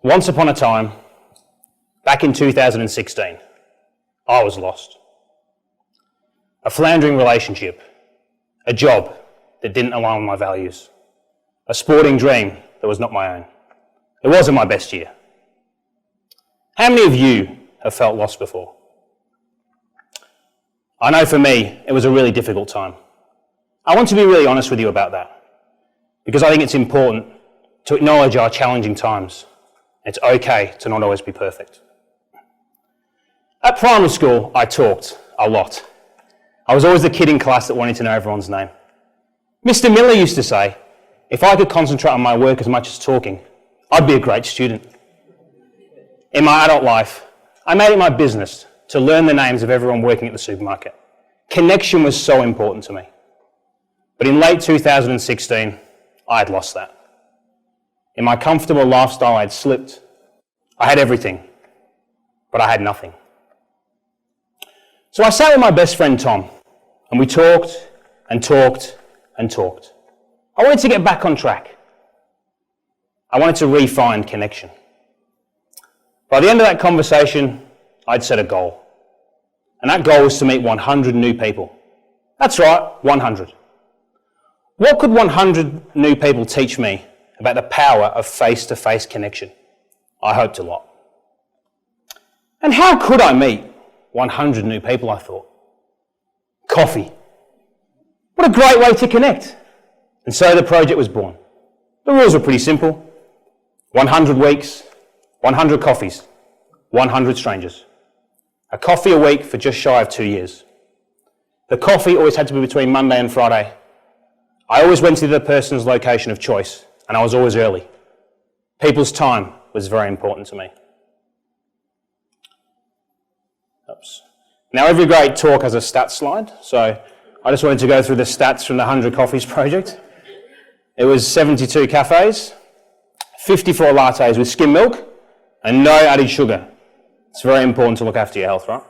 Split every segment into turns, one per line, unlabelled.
Once upon a time, back in 2016, I was lost. A floundering relationship, a job that didn't align with my values, a sporting dream that was not my own. It wasn't my best year. How many of you have felt lost before? I know for me, it was a really difficult time. I want to be really honest with you about that, because I think it's important to acknowledge our challenging times. It's okay to not always be perfect. At primary school, I talked a lot. I was always the kid in class that wanted to know everyone's name. Mr. Miller used to say, if I could concentrate on my work as much as talking, I'd be a great student. In my adult life, I made it my business to learn the names of everyone working at the supermarket. Connection was so important to me. But in late 2016, I had lost that. In my comfortable lifestyle, I had slipped. I had everything, but I had nothing. So I sat with my best friend Tom, and we talked and talked and talked. I wanted to get back on track. I wanted to re-find connection. By the end of that conversation, I'd set a goal. And that goal was to meet 100 new people. That's right, 100. What could 100 new people teach me about the power of face-to-face connection? I hoped a lot. And how could I meet 100 new people, I thought? Coffee. What a great way to connect. And so the project was born. The rules were pretty simple. 100 weeks, 100 coffees, 100 strangers. A coffee a week for just shy of 2 years. The coffee always had to be between Monday and Friday. I always went to the person's location of choice, and I was always early. People's time was very important to me. Oops. Now, every great talk has a stats slide, so I just wanted to go through the stats from the 100 Coffees project. It was 72 cafes, 54 lattes with skim milk, and no added sugar. It's very important to look after your health, right?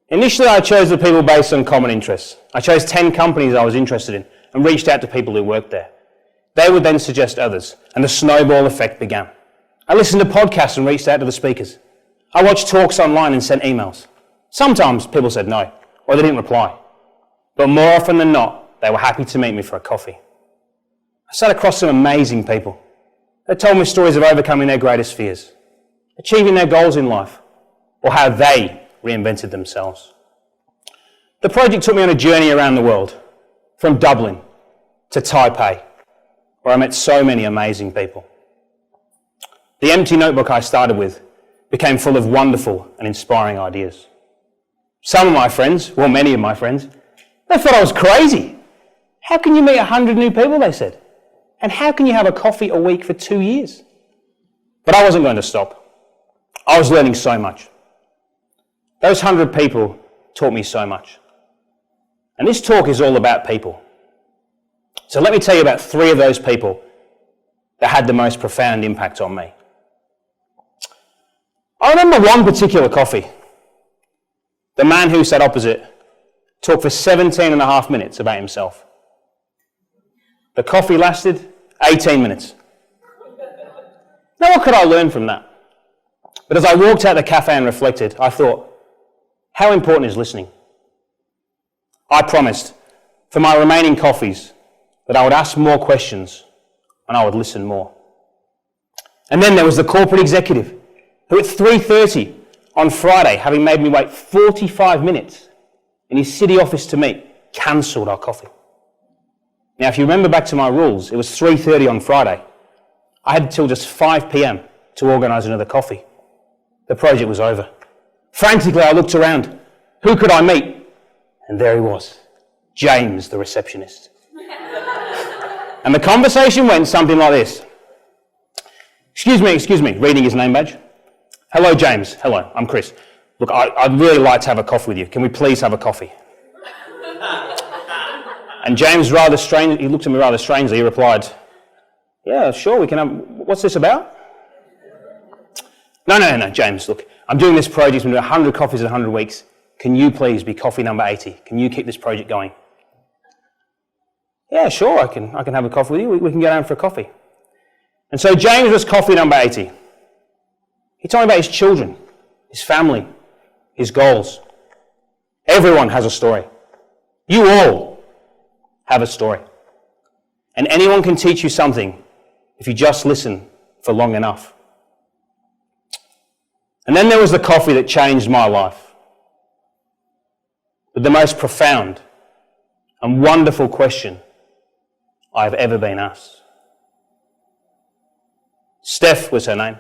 Initially, I chose the people based on common interests. I chose 10 companies I was interested in and reached out to people who worked there. They would then suggest others, and the snowball effect began. I listened to podcasts and reached out to the speakers. I watched talks online and sent emails. Sometimes people said no, or they didn't reply. But more often than not, they were happy to meet me for a coffee. I sat across some amazing people. They told me stories of overcoming their greatest fears, achieving their goals in life, or how they reinvented themselves. The project took me on a journey around the world, from Dublin to Taipei, where I met so many amazing people. The empty notebook I started with became full of wonderful and inspiring ideas. Some of my friends, well, many of my friends, they thought I was crazy. How can you meet 100 new people, they said? And how can you have a coffee a week for 2 years? But I wasn't going to stop. I was learning so much. Those 100 people taught me so much. And this talk is all about people. So let me tell you about 3 of those people that had the most profound impact on me. I remember one particular coffee. The man who sat opposite talked for 17 and a half minutes about himself. The coffee lasted 18 minutes. Now, what could I learn from that? But as I walked out the cafe and reflected, I thought, how important is listening? I promised, for my remaining coffees, that I would ask more questions and I would listen more. And then there was the corporate executive, who at 3:30 on Friday, having made me wait 45 minutes in his city office to meet, cancelled our coffee. Now, if you remember back to my rules, it was 3:30 on Friday. I had until just 5 p.m. to organise another coffee. The project was over. Frantically, I looked around. Who could I meet? And there he was, James, the receptionist. And the conversation went something like this. Excuse me, reading his name badge. Hello, James. Hello, I'm Chris. Look, I'd really like to have a coffee with you. Can we please have a coffee? And James, he looked at me rather strangely. He replied, yeah, sure, we can have, what's this about? No, James, look, I'm doing this project, I'm doing 100 coffees in 100 weeks. Can you please be coffee number 80? Can you keep this project going? Yeah, sure, I can have a coffee with you. We can go down for a coffee. And so James was coffee number 80. He told me about his children, his family, his goals. Everyone has a story. You all have a story. And anyone can teach you something if you just listen for long enough. And then there was the coffee that changed my life. With the most profound and wonderful question I've ever been asked. Steph was her name.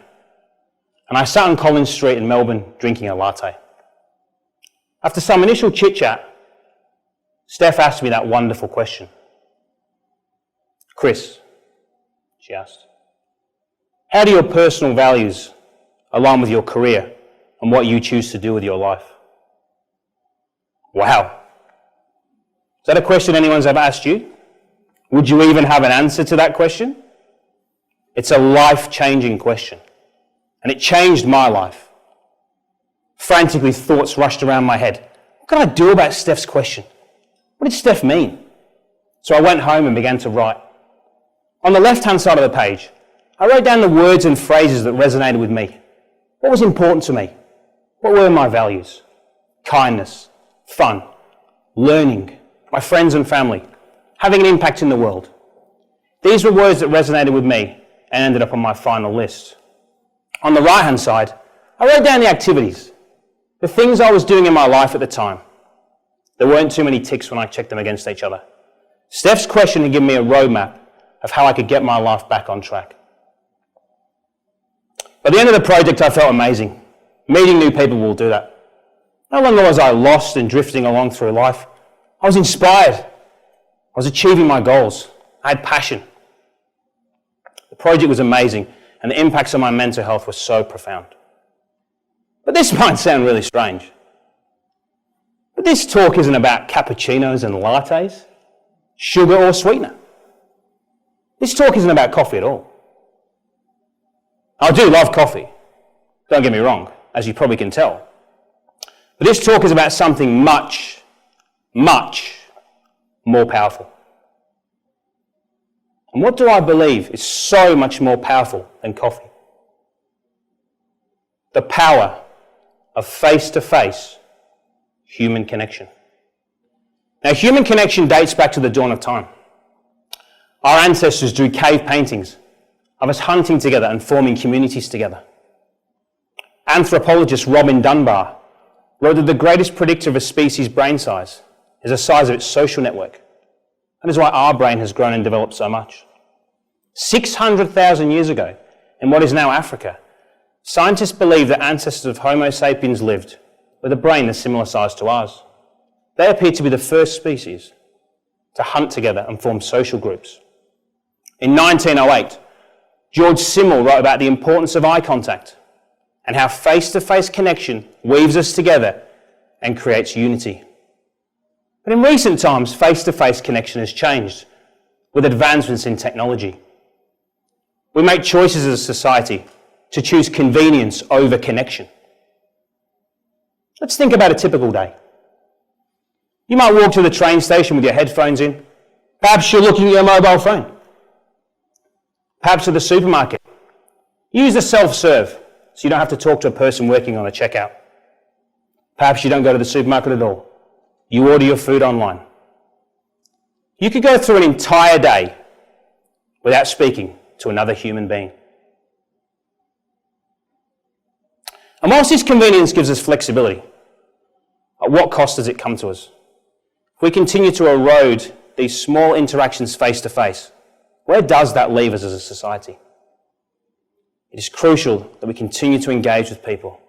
And I sat on Collins Street in Melbourne drinking a latte. After some initial chit-chat, Steph asked me that wonderful question. Chris, she asked, how do your personal values align with your career and what you choose to do with your life? Wow. Is that a question anyone's ever asked you? Would you even have an answer to that question? It's a life-changing question. And it changed my life. Frantically, thoughts rushed around my head. What could I do about Steph's question? What did Steph mean? So I went home and began to write. On the left-hand side of the page, I wrote down the words and phrases that resonated with me. What was important to me? What were my values? Kindness, fun, learning, my friends and family, having an impact in the world. These were words that resonated with me and ended up on my final list. On the right-hand side, I wrote down the activities, the things I was doing in my life at the time. There weren't too many ticks when I checked them against each other. Steph's question had given me a roadmap of how I could get my life back on track. By the end of the project, I felt amazing. Meeting new people will do that. No longer was I lost and drifting along through life. I was inspired. I was achieving my goals. I had passion. The project was amazing, and the impacts on my mental health were so profound. But this might sound really strange. But this talk isn't about cappuccinos and lattes, sugar or sweetener. This talk isn't about coffee at all. I do love coffee, don't get me wrong, as you probably can tell. But this talk is about something much, much more powerful. And what do I believe is so much more powerful than coffee? The power of face-to-face human connection. Now, human connection dates back to the dawn of time. Our ancestors drew cave paintings of us hunting together and forming communities together. Anthropologist Robin Dunbar wrote that the greatest predictor of a species' brain size is the size of its social network. That is why our brain has grown and developed so much. 600,000 years ago, in what is now Africa, scientists believe that ancestors of Homo sapiens lived with a brain a similar size to ours. They appear to be the first species to hunt together and form social groups. In 1908, George Simmel wrote about the importance of eye contact and how face-to-face connection weaves us together and creates unity. But in recent times, face-to-face connection has changed with advancements in technology. We make choices as a society to choose convenience over connection. Let's think about a typical day. You might walk to the train station with your headphones in. Perhaps you're looking at your mobile phone. Perhaps at the supermarket. Use the self-serve so you don't have to talk to a person working on a checkout. Perhaps you don't go to the supermarket at all. You order your food online. You could go through an entire day without speaking to another human being. And whilst this convenience gives us flexibility, at what cost does it come to us? If we continue to erode these small interactions face to face, where does that leave us as a society? It is crucial that we continue to engage with people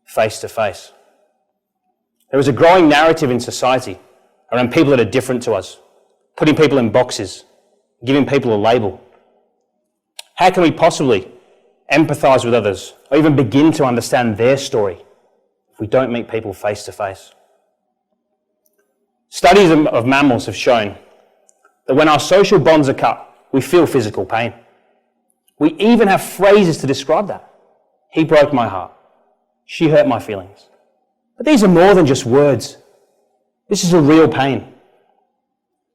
face to face. There is a growing narrative in society around people that are different to us, putting people in boxes, giving people a label. How can we possibly empathise with others or even begin to understand their story if we don't meet people face to face? Studies of mammals have shown that when our social bonds are cut, we feel physical pain. We even have phrases to describe that. He broke my heart. She hurt my feelings. But these are more than just words. This is a real pain.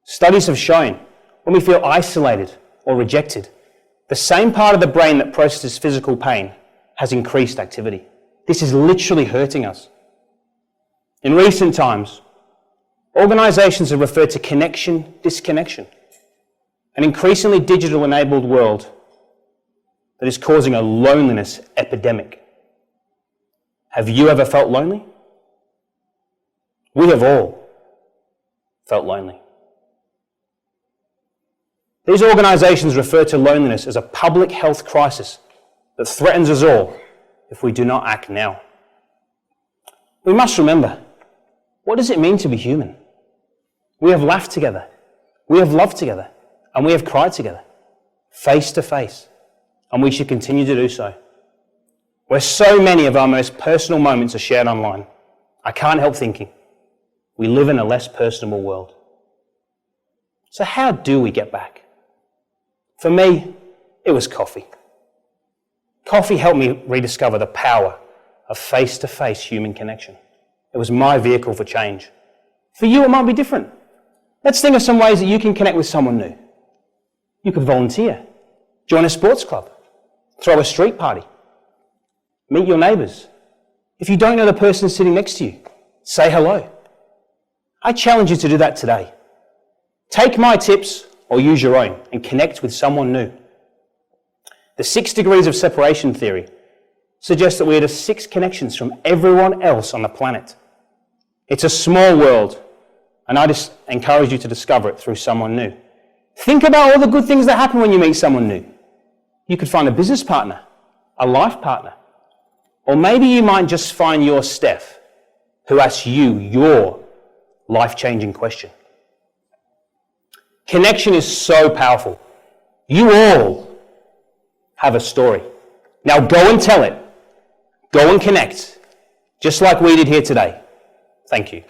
Studies have shown when we feel isolated or rejected, The same part of the brain that processes physical pain has increased activity. This is literally hurting us. In recent times, organisations have referred to connection, disconnection, an increasingly digital-enabled world that is causing a loneliness epidemic. Have you ever felt lonely? We have all felt lonely. These organisations refer to loneliness as a public health crisis that threatens us all if we do not act now. We must remember, what does it mean to be human? We have laughed together, we have loved together, and we have cried together, face to face, and we should continue to do so. Where so many of our most personal moments are shared online, I can't help thinking, we live in a less personable world. So how do we get back? For me, it was coffee. Coffee helped me rediscover the power of face-to-face human connection. It was my vehicle for change. For you, it might be different. Let's think of some ways that you can connect with someone new. You could volunteer, join a sports club, throw a street party, meet your neighbours. If you don't know the person sitting next to you, say hello. I challenge you to do that today. Take my tips or use your own and connect with someone new. The 6 degrees of separation theory suggests that we are 6 connections from everyone else on the planet. It's a small world, and I just encourage you to discover it through someone new. Think about all the good things that happen when you meet someone new. You could find a business partner, a life partner, or maybe you might just find your Steph, who asks you your life-changing question. Connection is so powerful. You all have a story. Now go and tell it. Go and connect, just like we did here today. Thank you.